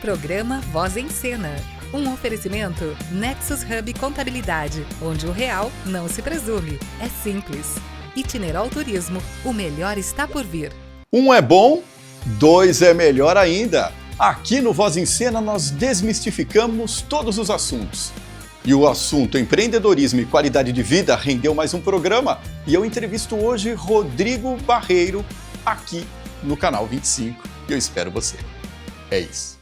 Programa Voz em Cena. Um oferecimento Nexus Hub Contabilidade, onde o real não se presume, é simples. Itineral Turismo, o melhor está por vir. Um é bom, dois é melhor ainda. Aqui no Voz em Cena nós desmistificamos todos os assuntos. E o assunto empreendedorismo e qualidade de vida rendeu mais um programa. E eu entrevisto hoje Rodrigo Barreiro, aqui no Canal 25. E eu espero você. É isso.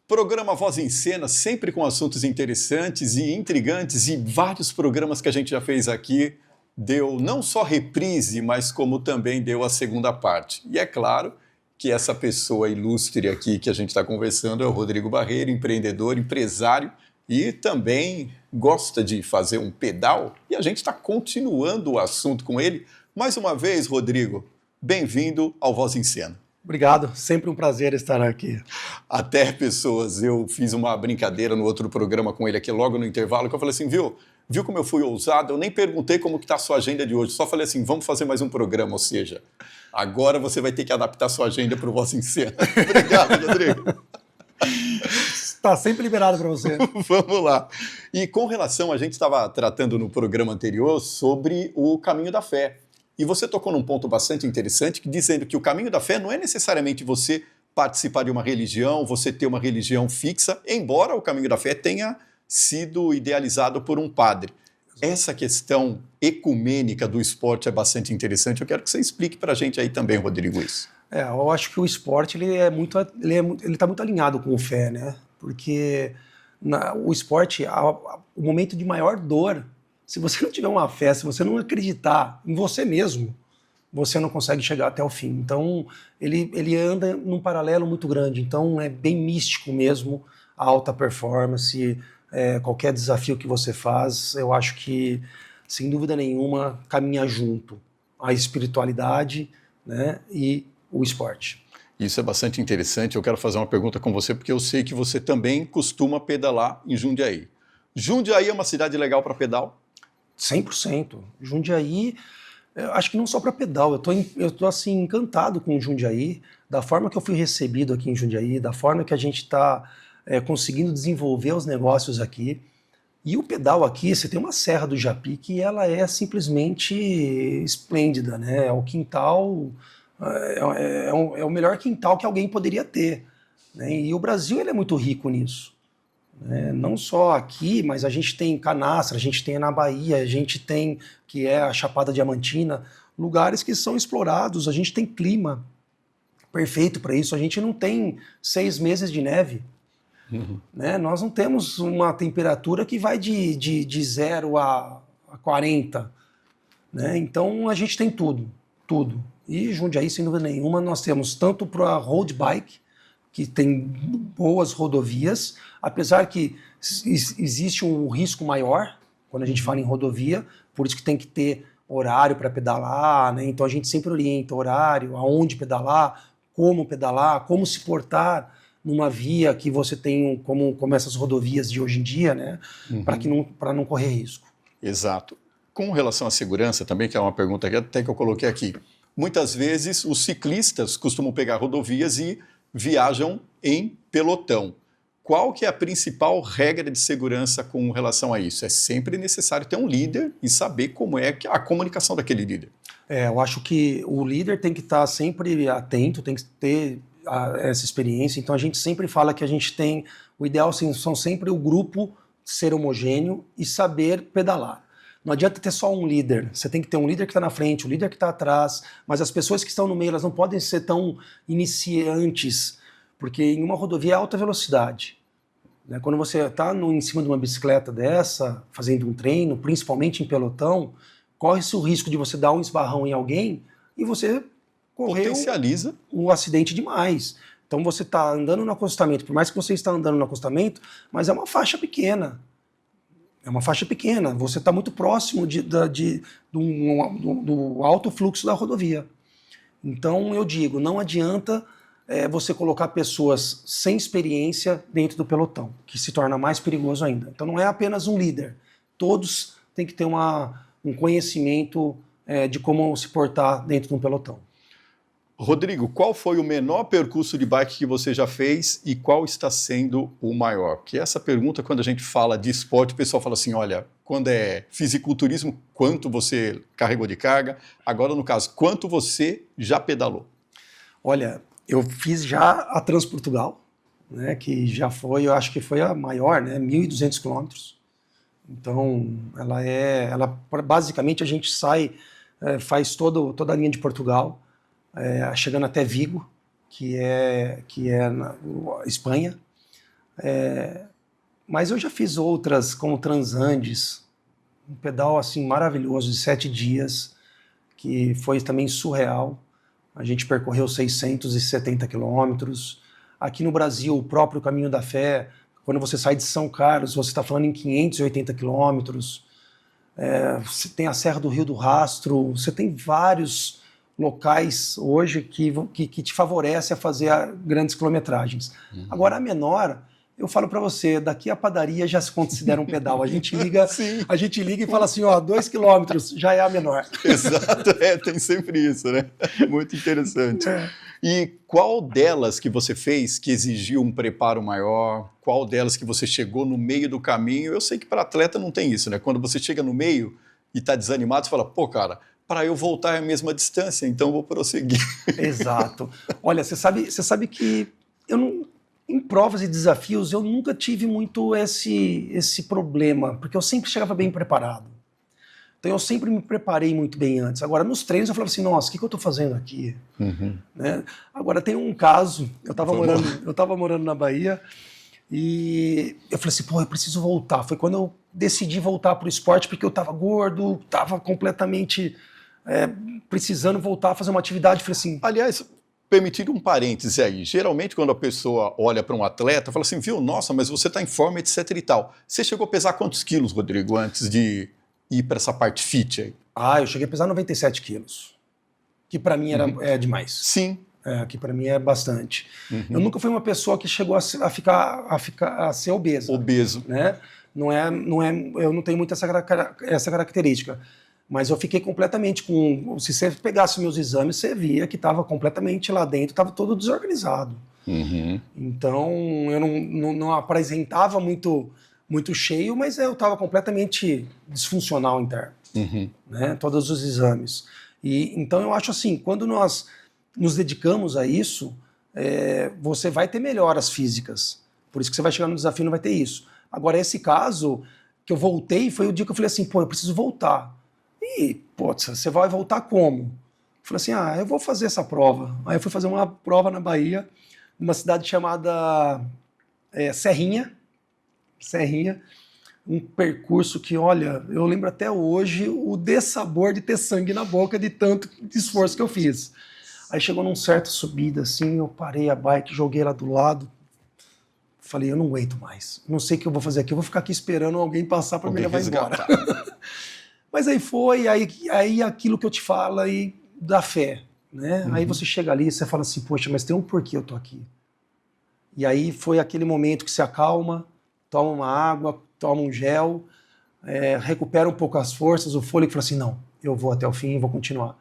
Programa Voz em Cena, sempre com assuntos interessantes e intrigantes, e vários programas que a gente já fez aqui deu não só reprise, mas como também deu a segunda parte. E é claro que essa pessoa ilustre aqui que a gente está conversando é o Rodrigo Barreiro, empreendedor, empresário, e também gosta de fazer um pedal, e a gente está continuando o assunto com ele. Mais uma vez, Rodrigo, bem-vindo ao Voz em Cena. Obrigado, sempre um prazer estar aqui. Até pessoas, eu fiz uma brincadeira no outro programa com ele aqui logo no intervalo, que eu falei assim, viu como eu fui ousado? Eu nem perguntei como que está a sua agenda de hoje, só falei assim, vamos fazer mais um programa, ou seja, agora você vai ter que adaptar a sua agenda para o Voz em Cena. Obrigado, Rodrigo. Está sempre liberado para você. Vamos lá. E com relação, a gente estava tratando no programa anterior sobre o caminho da fé. E você tocou num ponto bastante interessante, dizendo que o caminho da fé não é necessariamente você participar de uma religião, você ter uma religião fixa, embora o caminho da fé tenha sido idealizado por um padre. Essa questão ecumênica do esporte é bastante interessante. Eu quero que você explique para a gente aí também, Rodrigo, isso. Eu acho que o esporte ele está muito alinhado com o fé, né? Porque o esporte, o momento de maior dor, se você não tiver uma fé, se você não acreditar em você mesmo, você não consegue chegar até o fim. Então, ele anda num paralelo muito grande. Então, é bem místico mesmo a alta performance, qualquer desafio que você faz, eu acho que, sem dúvida nenhuma, caminha junto a espiritualidade, né, e o esporte. Isso é bastante interessante. Eu quero fazer uma pergunta com você, porque eu sei que você também costuma pedalar em Jundiaí. Jundiaí é uma cidade legal para pedal? 100%. Jundiaí, acho que não só para pedal, eu tô assim, encantado com Jundiaí, da forma que eu fui recebido aqui em Jundiaí, da forma que a gente está conseguindo desenvolver os negócios aqui. E o pedal aqui, você tem uma Serra do Japi que ela é simplesmente esplêndida, né? É o quintal, é o melhor quintal que alguém poderia ter, né? E o Brasil ele é muito rico nisso. Não só aqui, mas a gente tem Canastra, a gente tem na Bahia, a gente tem, que é a Chapada Diamantina, lugares que são explorados, a gente tem clima perfeito para isso, a gente não tem 6 meses de neve, né? Nós não temos uma temperatura que vai de 0 a 40, né? Então a gente tem tudo. E Jundiaí, sem dúvida nenhuma, nós temos tanto para road bike, que tem boas rodovias, apesar que existe um risco maior quando a gente fala em rodovia, por isso que tem que ter horário para pedalar, né? Então a gente sempre orienta horário, aonde pedalar, como se portar numa via que você tem como essas rodovias de hoje em dia, né? Para não correr risco. Exato. Com relação à segurança também, que é uma pergunta que até que eu coloquei aqui, muitas vezes os ciclistas costumam pegar rodovias e viajam em pelotão. Qual que é a principal regra de segurança com relação a isso? É sempre necessário ter um líder e saber como é a comunicação daquele líder. Eu acho que o líder tem que estar sempre atento, tem que ter essa experiência. Então a gente sempre fala que a gente tem, o ideal são sempre o grupo ser homogêneo e saber pedalar. Não adianta ter só um líder, você tem que ter um líder que está na frente, um líder que está atrás, mas as pessoas que estão no meio, elas não podem ser tão iniciantes, porque em uma rodovia é alta velocidade. Né? Quando você está em cima de uma bicicleta dessa, fazendo um treino, principalmente em pelotão, corre-se o risco de você dar um esbarrão em alguém e você potencializa o acidente demais. Então você está andando no acostamento, por mais que você está andando no acostamento, mas é uma faixa pequena. É uma faixa pequena, você está muito próximo do alto fluxo da rodovia. Então eu digo, não adianta você colocar pessoas sem experiência dentro do pelotão, que se torna mais perigoso ainda. Então não é apenas um líder, todos têm que ter um conhecimento de como se portar dentro de um pelotão. Rodrigo, qual foi o menor percurso de bike que você já fez e qual está sendo o maior? Porque essa pergunta, quando a gente fala de esporte, o pessoal fala assim, olha, quando é fisiculturismo, quanto você carregou de carga? Agora, no caso, quanto você já pedalou? Olha, eu fiz já a Transportugal, né, que já foi, eu acho que foi a maior, né, 1.200 quilômetros. Então, basicamente a gente sai, faz toda a linha de Portugal, chegando até Vigo, que é na Espanha. Mas eu já fiz outras, como Transandes, um pedal assim maravilhoso de 7 dias, que foi também surreal. A gente percorreu 670 quilômetros. Aqui no Brasil, o próprio Caminho da Fé, quando você sai de São Carlos, você está falando em 580 quilômetros. Você tem a Serra do Rio do Rastro, você tem vários locais hoje que te favorece a fazer grandes quilometragens. Agora, a menor, eu falo para você, daqui a padaria já se considera um pedal. A gente liga e fala assim, 2 quilômetros já é a menor. Exato, tem sempre isso, né? Muito interessante. E qual delas que você fez que exigiu um preparo maior? Qual delas que você chegou no meio do caminho? Eu sei que para atleta não tem isso, né? Quando você chega no meio e está desanimado, você fala, pô, cara, para eu voltar é a mesma distância, então vou prosseguir. Exato. Olha, você sabe que em provas e desafios eu nunca tive muito esse problema, porque eu sempre chegava bem preparado. Então eu sempre me preparei muito bem antes. Agora, nos treinos eu falava assim, nossa, o que eu estou fazendo aqui? Né? Agora, tem um caso, eu estava morando na Bahia e eu falei assim, pô, eu preciso voltar. Foi quando eu decidi voltar para o esporte, porque eu estava gordo, estava completamente precisando voltar a fazer uma atividade. Falei assim... Aliás, permitir um parêntese aí. Geralmente, quando a pessoa olha para um atleta, fala assim, viu, nossa, mas você está em forma, etc e tal. Você chegou a pesar quantos quilos, Rodrigo, antes de ir para essa parte fit aí? Eu cheguei a pesar 97 quilos, que para mim é demais. Sim. Que para mim é bastante. Eu nunca fui uma pessoa que chegou a ser obesa. Obeso. Né? Eu não tenho muito essa característica. Mas eu fiquei completamente se você pegasse meus exames, você via que estava completamente lá dentro, estava todo desorganizado. Então, eu não apresentava muito cheio, mas eu estava completamente disfuncional interno, né? Todos os exames. Então, eu acho assim, quando nós nos dedicamos a isso, você vai ter melhoras físicas. Por isso que você vai chegar no desafio e não vai ter isso. Agora, esse caso que eu voltei, foi o dia que eu falei assim, pô, eu preciso voltar. E, putz, você vai voltar como? Eu falei assim, eu vou fazer essa prova. Aí eu fui fazer uma prova na Bahia, numa cidade chamada Serrinha, um percurso que, olha, eu lembro até hoje o dessabor de ter sangue na boca de tanto esforço que eu fiz. Aí chegou num certa subida, assim, eu parei a bike, joguei ela do lado, falei, eu não aguento mais, não sei o que eu vou fazer aqui, eu vou ficar aqui esperando alguém passar para me levar embora. Mas aí aquilo que eu te falo aí da fé, né? Aí você chega ali e você fala assim, poxa, mas tem um porquê eu tô aqui. E aí foi aquele momento que se acalma, toma uma água, toma um gel, recupera um pouco as forças, o fôlego, e fala assim, não, eu vou até o fim, vou continuar.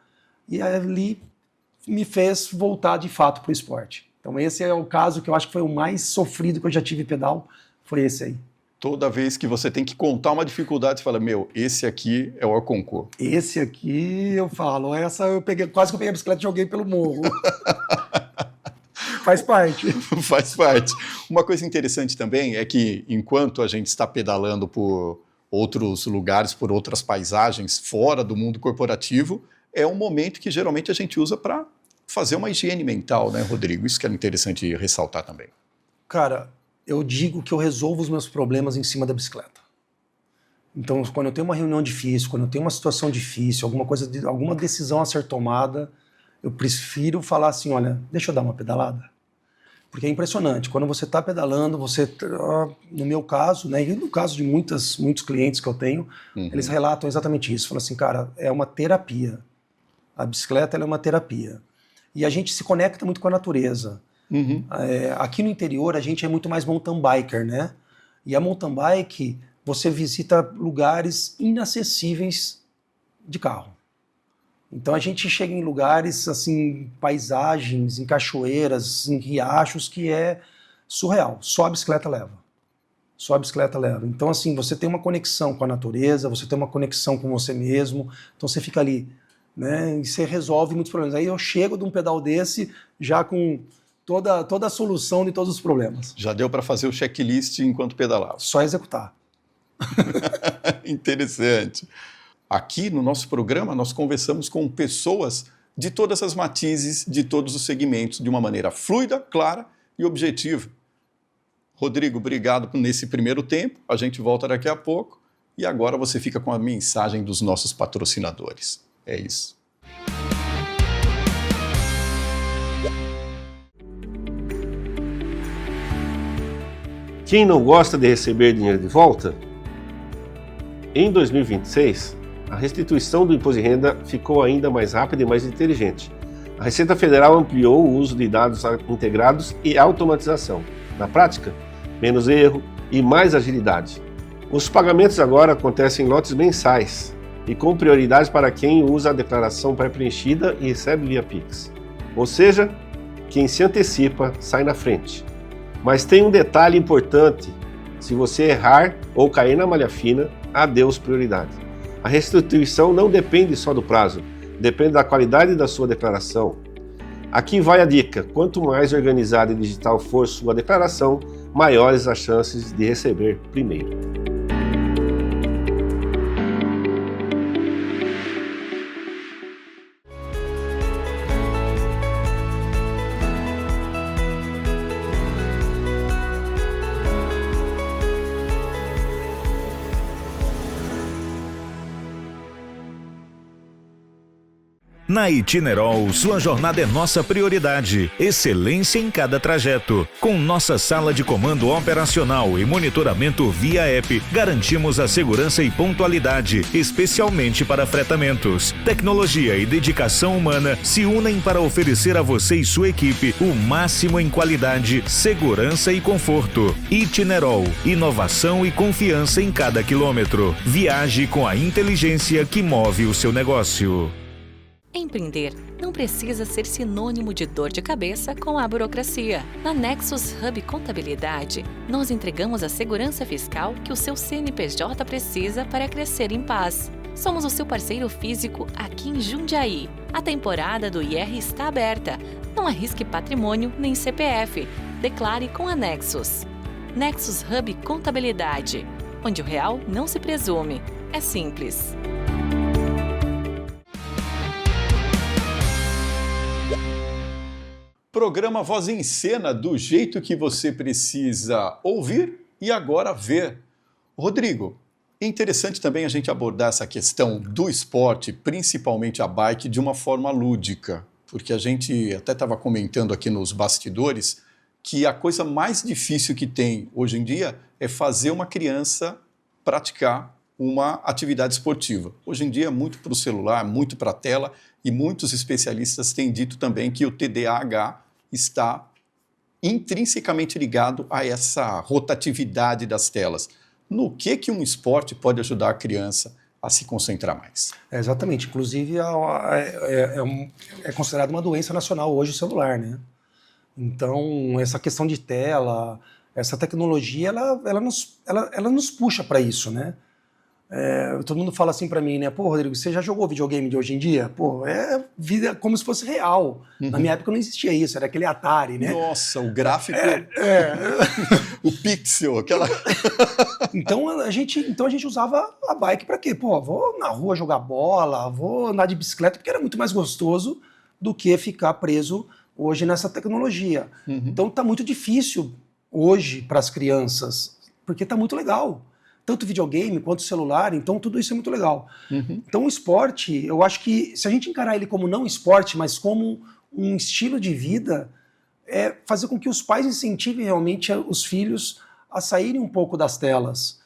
E ali me fez voltar de fato para o esporte. Então esse é o caso que eu acho que foi o mais sofrido que eu já tive em pedal, foi esse aí. Toda vez que você tem que contar uma dificuldade, você fala, esse aqui é o Orconcourt. Esse aqui, eu falo, quase que eu peguei a bicicleta e joguei pelo morro. Faz parte. Faz parte. Uma coisa interessante também é que enquanto a gente está pedalando por outros lugares, por outras paisagens, fora do mundo corporativo, é um momento que geralmente a gente usa para fazer uma higiene mental, né, Rodrigo? Isso que é interessante ressaltar também. Cara, eu digo que eu resolvo os meus problemas em cima da bicicleta. Então, quando eu tenho uma reunião difícil, quando eu tenho uma situação difícil, alguma decisão a ser tomada, eu prefiro falar assim, olha, deixa eu dar uma pedalada. Porque é impressionante, quando você está pedalando, no meu caso, né, e no caso de muitos clientes que eu tenho, eles relatam exatamente isso. Falam assim, cara, é uma terapia. A bicicleta ela é uma terapia. e a gente se conecta muito com a natureza. Aqui no interior a gente é muito mais mountain biker, né? E a mountain bike, você visita lugares inacessíveis de carro. Então a gente chega em lugares, assim, paisagens, em cachoeiras, em riachos, que é surreal. Só a bicicleta leva. Só a bicicleta leva. Então, assim, você tem uma conexão com a natureza, você tem uma conexão com você mesmo, então você fica ali, né? E você resolve muitos problemas. Aí eu chego de um pedal desse já com toda a solução de todos os problemas. Já deu para fazer o checklist enquanto pedalava. Só executar. Interessante. Aqui no nosso programa nós conversamos com pessoas de todas as matizes, de todos os segmentos, de uma maneira fluida, clara e objetiva. Rodrigo, obrigado nesse primeiro tempo. A gente volta daqui a pouco. E agora você fica com a mensagem dos nossos patrocinadores. É isso. Quem não gosta de receber dinheiro de volta? Em 2026, a restituição do imposto de renda ficou ainda mais rápida e mais inteligente. A Receita Federal ampliou o uso de dados integrados e automatização. Na prática, menos erro e mais agilidade. Os pagamentos agora acontecem em lotes mensais e com prioridade para quem usa a declaração pré-preenchida e recebe via Pix. Ou seja, quem se antecipa sai na frente. Mas tem um detalhe importante: se você errar ou cair na malha fina, adeus prioridade. A restituição não depende só do prazo, depende da qualidade da sua declaração. Aqui vai a dica: quanto mais organizada e digital for sua declaração, maiores as chances de receber primeiro. Na Itinerol, sua jornada é nossa prioridade. Excelência em cada trajeto. Com nossa sala de comando operacional e monitoramento via app, garantimos a segurança e pontualidade, especialmente para fretamentos. Tecnologia e dedicação humana se unem para oferecer a você e sua equipe o máximo em qualidade, segurança e conforto. Itinerol, inovação e confiança em cada quilômetro. Viaje com a inteligência que move o seu negócio. Empreender não precisa ser sinônimo de dor de cabeça com a burocracia. Na Nexus Hub Contabilidade, nós entregamos a segurança fiscal que o seu CNPJ precisa para crescer em paz. Somos o seu parceiro físico aqui em Jundiaí. A temporada do IR está aberta. Não arrisque patrimônio nem CPF. Declare com a Nexus. Nexus Hub Contabilidade, onde o real não se presume. É simples. Programa Voz em Cena, do jeito que você precisa ouvir e agora ver. Rodrigo, é interessante também a gente abordar essa questão do esporte, principalmente a bike, de uma forma lúdica, porque a gente até estava comentando aqui nos bastidores que a coisa mais difícil que tem hoje em dia é fazer uma criança praticar uma atividade esportiva. Hoje em dia é muito para o celular, muito para a tela, e muitos especialistas têm dito também que o TDAH está intrinsecamente ligado a essa rotatividade das telas. No que um esporte pode ajudar a criança a se concentrar mais? Exatamente. Inclusive, é considerado uma doença nacional hoje o celular, né? Então, essa questão de tela, essa tecnologia, ela nos puxa para isso, né? Todo mundo fala assim pra mim, né? Pô, Rodrigo, você já jogou videogame de hoje em dia? Pô, é vida como se fosse real. Na minha época não existia isso, era aquele Atari, né? Nossa, o gráfico... o pixel, aquela... Então a gente usava a bike pra quê? Pô, vou na rua jogar bola, vou andar de bicicleta, porque era muito mais gostoso do que ficar preso hoje nessa tecnologia. Então tá muito difícil hoje para as crianças, porque tá muito legal. Tanto videogame quanto celular, então tudo isso é muito legal. Então o esporte, eu acho que se a gente encarar ele como não esporte, mas como um estilo de vida, é fazer com que os pais incentivem realmente os filhos a saírem um pouco das telas.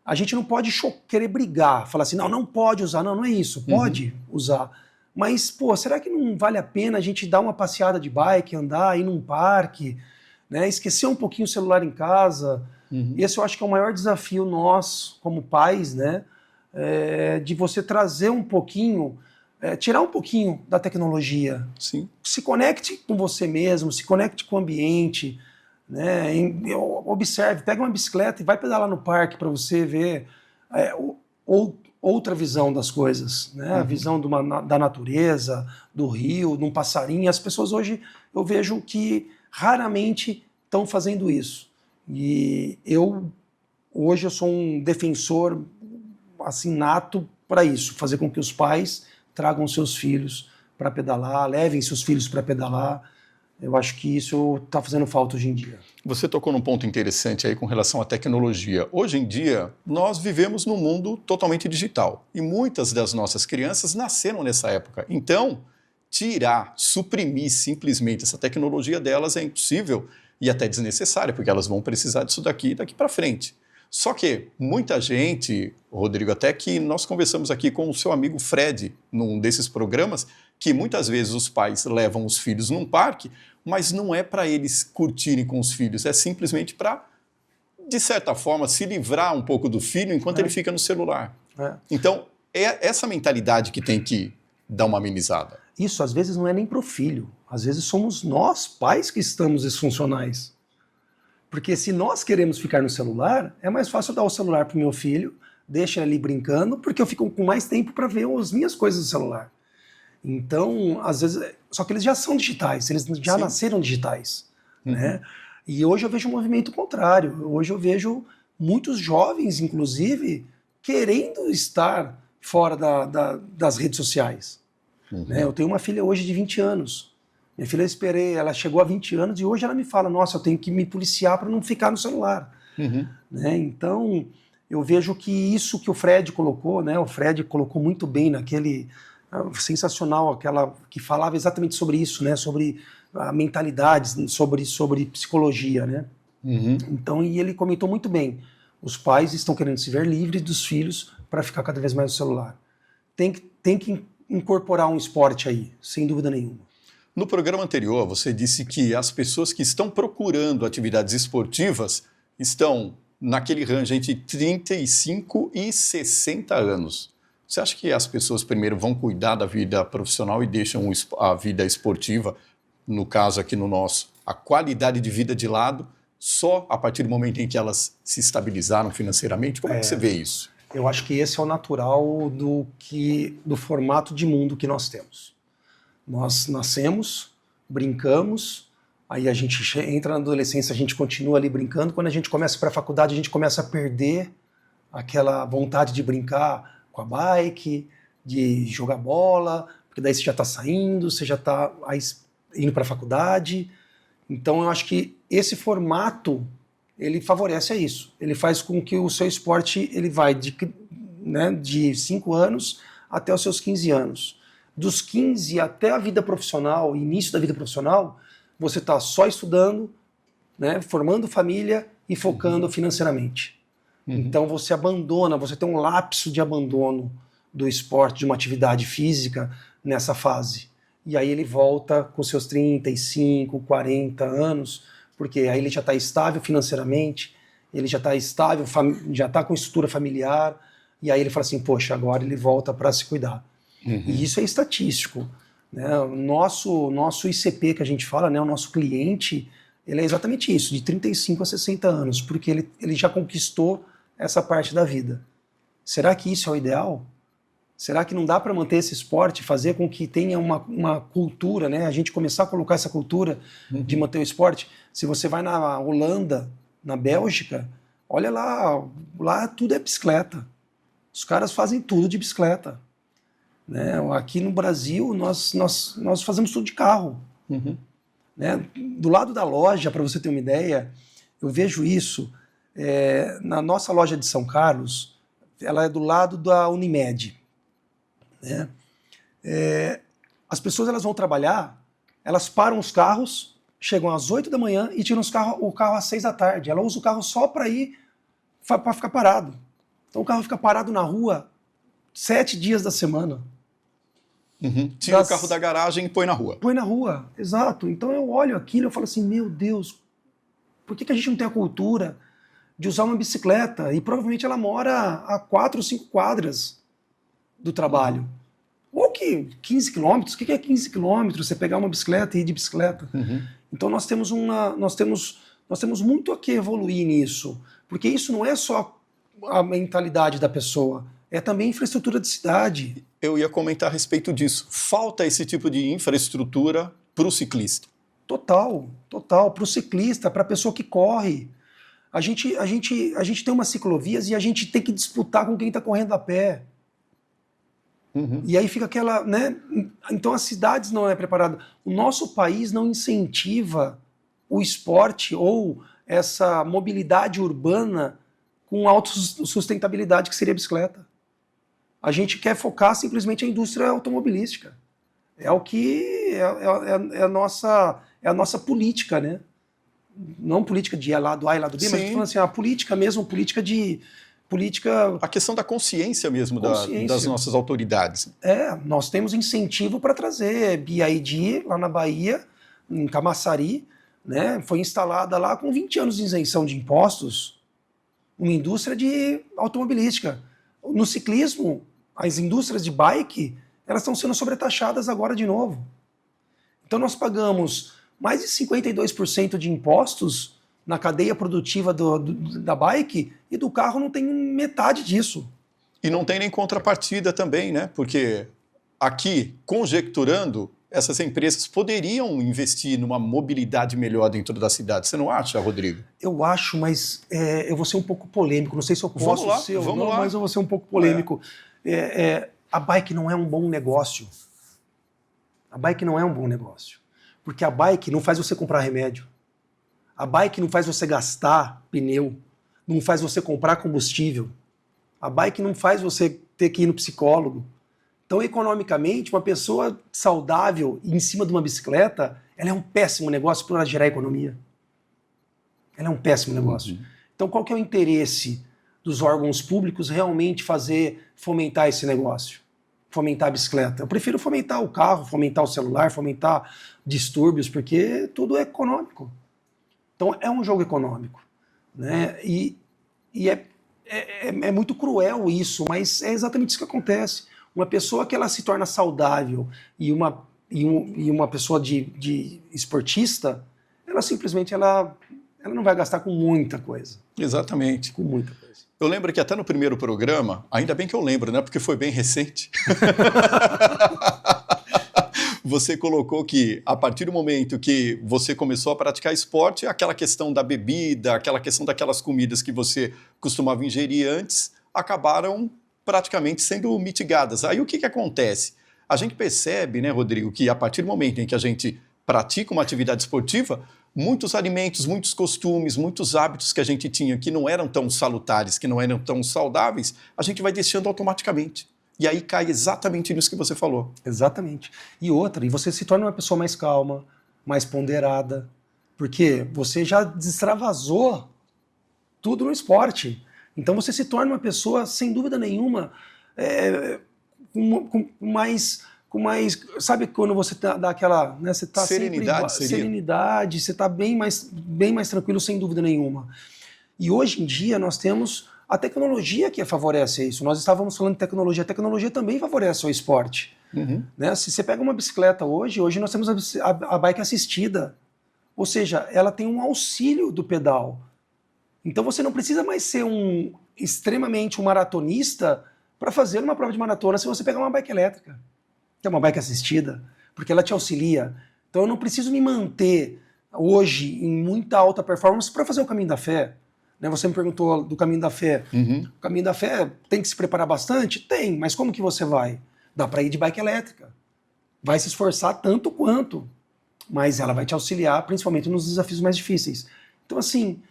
A gente não pode querer brigar, falar assim, não pode usar, não é isso, pode usar, Mas, pô, será que não vale a pena a gente dar uma passeada de bike, andar, ir num parque, né? Esquecer um pouquinho o celular em casa? Esse eu acho que é o maior desafio nosso, como pais, né? De você trazer um pouquinho, tirar um pouquinho da tecnologia. Sim. Se conecte com você mesmo, se conecte com o ambiente, né? Observe, pega uma bicicleta e vai pedalar no parque para você ver outra visão das coisas, né? A visão da natureza, do rio, de um passarinho. As pessoas hoje, eu vejo que raramente estão fazendo isso. E hoje eu sou um defensor assim, nato para isso, fazer com que os pais tragam seus filhos para pedalar, levem seus filhos para pedalar. Eu acho que isso está fazendo falta hoje em dia. Você tocou num ponto interessante aí com relação à tecnologia. Hoje em dia, nós vivemos num mundo totalmente digital e muitas das nossas crianças nasceram nessa época. Então, suprimir simplesmente essa tecnologia delas é impossível e até desnecessário, porque elas vão precisar disso daqui para frente. Só que muita gente, Rodrigo, até que nós conversamos aqui com o seu amigo Fred, num desses programas, que muitas vezes os pais levam os filhos num parque, mas não é para eles curtirem com os filhos, é simplesmente para, de certa forma, se livrar um pouco do filho enquanto ele fica no celular. Então, é essa mentalidade que tem que dar uma amenizada. Isso, às vezes, não é nem para o filho. Às vezes somos nós, pais, que estamos disfuncionais. Porque se nós queremos ficar no celular, é mais fácil eu dar o celular para o meu filho, deixa ele ali brincando, porque eu fico com mais tempo para ver as minhas coisas no celular. Então, às vezes... Só que eles já são digitais, eles já nasceram digitais. Né? E hoje eu vejo um movimento contrário. Hoje eu vejo muitos jovens, inclusive, querendo estar fora das redes sociais. Né? Eu tenho uma filha hoje de 20 anos. Minha filha, ela chegou a 20 anos e hoje ela me fala, nossa, eu tenho que me policiar para não ficar no celular. Né? Então, eu vejo que isso que o Fred colocou, né? O Fred colocou muito bem naquele... sensacional, aquela que falava exatamente sobre isso, né? Sobre a mentalidade, sobre psicologia. Né? Então, e ele comentou muito bem, os pais estão querendo se ver livres dos filhos para ficar cada vez mais no celular. Tem que incorporar um esporte aí, sem dúvida nenhuma. No programa anterior, você disse que as pessoas que estão procurando atividades esportivas estão naquele range entre 35 e 60 anos. Você acha que as pessoas primeiro vão cuidar da vida profissional e deixam a vida esportiva, no caso aqui no nosso, a qualidade de vida de lado, só a partir do momento em que elas se estabilizaram financeiramente? Como é que você vê isso? Eu acho que esse é o natural do formato de mundo que nós temos. Nós nascemos, brincamos, aí a gente entra na adolescência, a gente continua ali brincando, quando a gente começa para a faculdade, a gente começa a perder aquela vontade de brincar com a bike, de jogar bola, porque daí você já está saindo, você já está indo para a faculdade. Então eu acho que esse formato, ele favorece a isso. Ele faz com que o seu esporte ele vai de 5 anos até os seus 15 anos. Dos 15 até a vida profissional, início da vida profissional, você está só estudando, né, formando família e focando financeiramente. Então você abandona, você tem um lapso de abandono do esporte, de uma atividade física nessa fase. E aí ele volta com seus 35, 40 anos, porque aí ele já está estável financeiramente, ele já está estável, já está com estrutura familiar, e aí ele fala assim, poxa, agora ele volta para se cuidar. E isso é estatístico. Né? O nosso ICP que a gente fala, né, o nosso cliente, ele é exatamente isso, de 35 a 60 anos, porque ele já conquistou essa parte da vida. Será que isso é o ideal? Será que não dá para manter esse esporte, fazer com que tenha uma cultura, né? A gente começar a colocar essa cultura de manter o esporte? Se você vai na Holanda, na Bélgica, olha lá tudo é bicicleta. Os caras fazem tudo de bicicleta. Né? Aqui no Brasil, nós fazemos tudo de carro. Né? Do lado da loja, para você ter uma ideia, eu vejo isso, na nossa loja de São Carlos, ela é do lado da Unimed. Né? As pessoas elas vão trabalhar, elas param os carros, chegam às 8 da manhã e tiram o carro às 6 da tarde. Ela usa o carro só para ficar parado. Então o carro fica parado na rua 7 dias da semana. Tira o carro da garagem e põe na rua. Põe na rua, exato. Então eu olho aquilo e falo assim, meu Deus, por que a gente não tem a cultura de usar uma bicicleta? E provavelmente ela mora a 4 ou 5 quadras do trabalho. Ou que 15 quilômetros, o que é 15 quilômetros? Você pegar uma bicicleta e ir de bicicleta. Então nós temos muito a que evoluir nisso, porque isso não é só a mentalidade da pessoa, é também infraestrutura de cidade. Eu ia comentar a respeito disso. Falta esse tipo de infraestrutura para o ciclista. Total. Para o ciclista, para a pessoa que corre. A gente tem umas ciclovias e a gente tem que disputar com quem está correndo a pé. E aí fica aquela, né? Então as cidades não é preparada. O nosso país não incentiva o esporte ou essa mobilidade urbana com autossustentabilidade que seria a bicicleta. A gente quer focar simplesmente a indústria automobilística. É o que é a nossa política, né? Não política de lado A e lado B, mas falando assim, a política mesmo, a questão da consciência mesmo das nossas autoridades. Nós temos incentivo para trazer BID lá na Bahia, em Camaçari, né? Foi instalada lá com 20 anos de isenção de impostos, uma indústria de automobilística. No ciclismo, as indústrias de bike, elas estão sendo sobretaxadas agora de novo. Então nós pagamos mais de 52% de impostos na cadeia produtiva da bike, e do carro não tem metade disso. E não tem nem contrapartida também, né? Porque aqui, conjecturando, essas empresas poderiam investir numa mobilidade melhor dentro da cidade. Você não acha, Rodrigo? Eu acho, mas eu vou ser um pouco polêmico. Não sei se eu posso ser ou não, mas eu vou ser um pouco polêmico. A bike não é um bom negócio. A bike não é um bom negócio. Porque a bike não faz você comprar remédio. A bike não faz você gastar pneu, não faz você comprar combustível. A bike não faz você ter que ir no psicólogo. Então, economicamente, uma pessoa saudável em cima de uma bicicleta, ela é um péssimo negócio para gerar economia. Ela é um péssimo negócio. Então, qual que é o interesse dos órgãos públicos realmente fomentar esse negócio? Fomentar a bicicleta. Eu prefiro fomentar o carro, fomentar o celular, fomentar distúrbios, porque tudo é econômico. Então é um jogo econômico, né? E é muito cruel isso, mas é exatamente isso que acontece. Uma pessoa que ela se torna saudável e uma pessoa de esportista, ela simplesmente ela não vai gastar com muita coisa. Exatamente. Com muita coisa. Eu lembro que até no primeiro programa, ainda bem que eu lembro, né? Porque foi bem recente. Você colocou que, a partir do momento que você começou a praticar esporte, aquela questão da bebida, aquela questão daquelas comidas que você costumava ingerir antes, acabaram praticamente sendo mitigadas. Aí o que acontece? A gente percebe, né, Rodrigo, que a partir do momento em que a gente pratica uma atividade esportiva, muitos alimentos, muitos costumes, muitos hábitos que a gente tinha que não eram tão salutares, que não eram tão saudáveis, a gente vai deixando automaticamente. E aí cai exatamente nisso que você falou. Exatamente. E você se torna uma pessoa mais calma, mais ponderada, porque você já destravasou tudo no esporte. Então você se torna uma pessoa, sem dúvida nenhuma, com mais... Sabe quando você dá aquela... Né, você tá serenidade, você está bem mais tranquilo, sem dúvida nenhuma. E hoje em dia nós temos a tecnologia que favorece isso. Nós estávamos falando de tecnologia. A tecnologia também favorece o esporte. Né? Se você pega uma bicicleta hoje nós temos a bike assistida. Ou seja, ela tem um auxílio do pedal. Então você não precisa mais ser extremamente um maratonista para fazer uma prova de maratona se você pegar uma bike elétrica, que é uma bike assistida, porque ela te auxilia. Então eu não preciso me manter hoje em muita alta performance para fazer o caminho da fé. Você me perguntou do caminho da fé. O caminho da fé tem que se preparar bastante? Tem, mas como que você vai? Dá para ir de bike elétrica. Vai se esforçar tanto quanto, mas ela vai te auxiliar, principalmente nos desafios mais difíceis. Então, assim,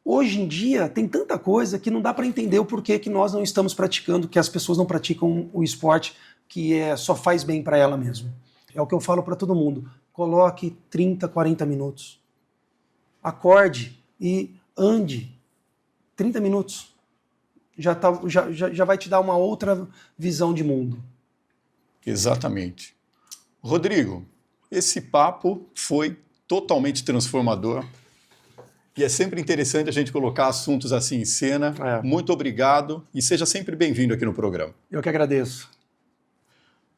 hoje em dia tem tanta coisa que não dá para entender o porquê que nós não estamos praticando, que as pessoas não praticam o esporte que só faz bem para ela mesmo. É o que eu falo para todo mundo. Coloque 30, 40 minutos. Acorde e ande. 30 minutos já vai te dar uma outra visão de mundo. Exatamente. Rodrigo, esse papo foi totalmente transformador. E é sempre interessante a gente colocar assuntos assim em cena. Muito obrigado e seja sempre bem-vindo aqui no programa. Eu que agradeço.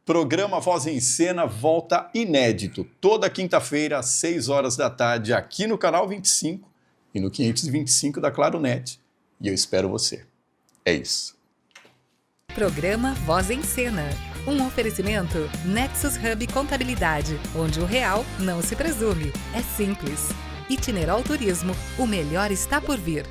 Programa Voz em Cena volta inédito, toda quinta-feira, às 6 horas da tarde, aqui no Canal 25 e no 525 da Claronet. E eu espero você. É isso. Programa Voz em Cena. Um oferecimento Nexus Hub Contabilidade, onde o real não se presume. É simples. Itinerol Turismo, o melhor está por vir.